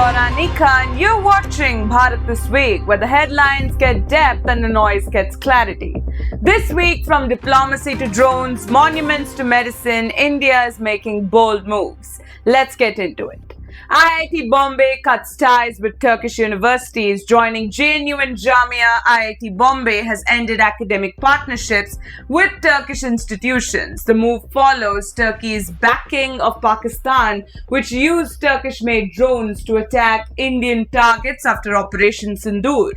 Laura Nika, and you're watching Bharat This Week, where the headlines get depth and the noise gets clarity. This week, from diplomacy to drones, monuments to medicine, India is making bold moves. Let's get into it. IIT Bombay cuts ties with Turkish universities, joining JNU and Jamia. IIT Bombay has ended academic partnerships with Turkish institutions. The move follows Turkey's backing of Pakistan, which used Turkish-made drones to attack Indian targets after Operation Sindoor.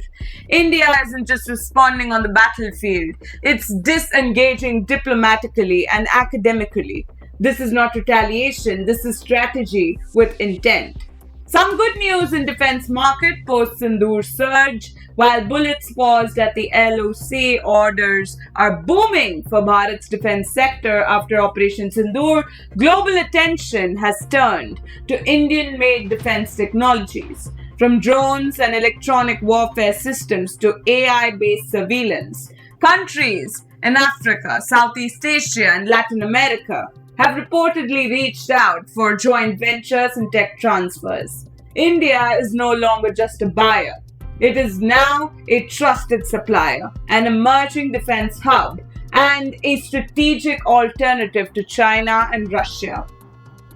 India isn't just responding on the battlefield, it's disengaging diplomatically and academically. This is not retaliation, this is strategy with intent. Some good news in defense market post-Sindoor surge. While bullets paused at the LOC, orders are booming for Bharat's defense sector after Operation Sindoor. Global attention has turned to Indian-made defense technologies, from drones and electronic warfare systems to AI-based surveillance. Countries in Africa, Southeast Asia, and Latin America have reportedly reached out for joint ventures and tech transfers. India is no longer just a buyer. It is now a trusted supplier, an emerging defense hub, and a strategic alternative to China and Russia.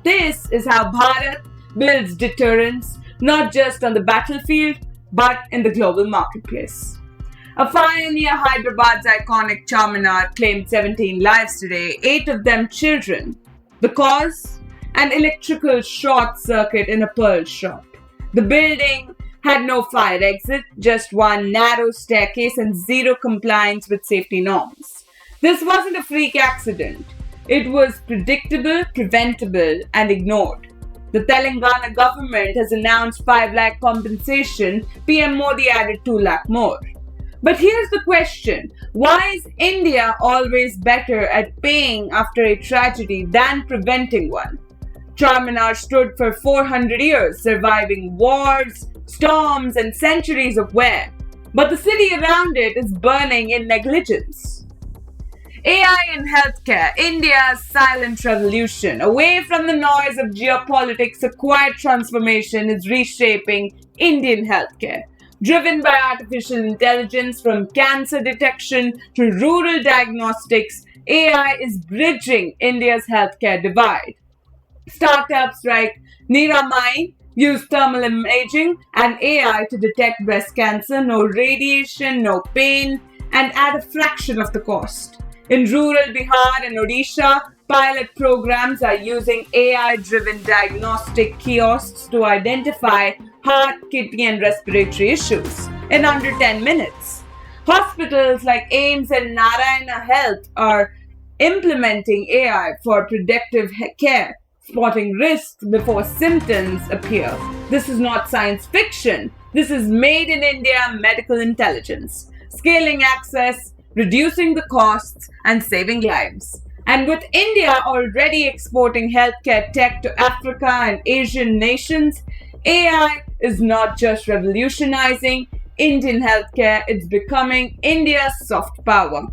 This is how Bharat builds deterrence, not just on the battlefield, but in the global marketplace. A fire near Hyderabad's iconic Charminar claimed 17 lives today, 8 of them children. The cause? An electrical short circuit in a pearl shop. The building had no fire exit, just one narrow staircase and zero compliance with safety norms. This wasn't a freak accident. It was predictable, preventable, and ignored. The Telangana government has announced 5 lakh compensation. PM Modi added 2 lakh more. But here's the question. Why is India always better at paying after a tragedy than preventing one? Charminar stood for 400 years, surviving wars, storms, and centuries of wear. But the city around it is burning in negligence. AI in healthcare, India's silent revolution. Away from the noise of geopolitics, a quiet transformation is reshaping Indian healthcare. Driven by artificial intelligence, from cancer detection to rural diagnostics, AI is bridging India's healthcare divide. Startups like Niramai use thermal imaging and AI to detect breast cancer, no radiation, no pain, and at a fraction of the cost. In rural Bihar and Odisha, pilot programs are using AI-driven diagnostic kiosks to identify heart, kidney, and respiratory issues in under 10 minutes. Hospitals like AIIMS and Narayana Health are implementing AI for predictive care, spotting risks before symptoms appear. This is not science fiction. This is made in India medical intelligence, scaling access, reducing the costs, and saving lives. And with India already exporting healthcare tech to Africa and Asian nations, AI is not just revolutionizing Indian healthcare, it's becoming India's soft power.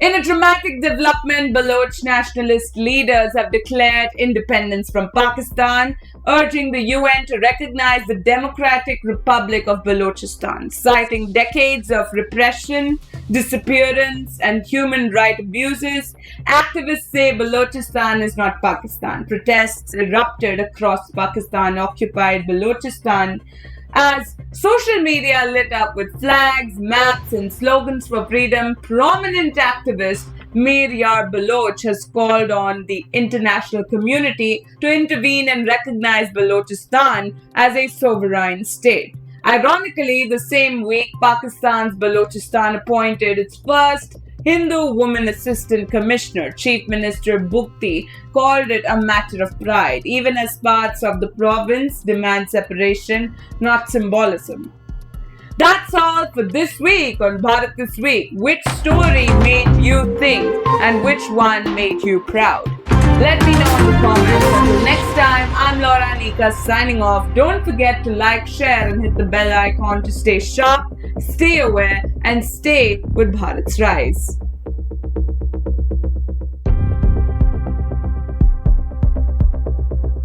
In a dramatic development, Baloch nationalist leaders have declared independence from Pakistan, urging the UN to recognize the Democratic Republic of Balochistan, citing decades of repression, disappearance, and human rights abuses. Activists say Balochistan is not Pakistan. Protests erupted across Pakistan-occupied Balochistan as social media lit up with flags, maps, and slogans for freedom. Prominent activist Mir Yar Baloch has called on the international community to intervene and recognize Balochistan as a sovereign state. Ironically, the same week, Pakistan's Balochistan appointed its first Hindu woman assistant commissioner. Chief Minister Bhukti called it a matter of pride, even as parts of the province demand separation, not symbolism. That's all for this week on Bharat This Week. Which story made you think and which one made you proud? Let me know in the comments. Until next time, I'm Laura Nika signing off. Don't forget to like, share, and hit the bell icon to stay sharp, stay aware, and stay with Bharat's rise.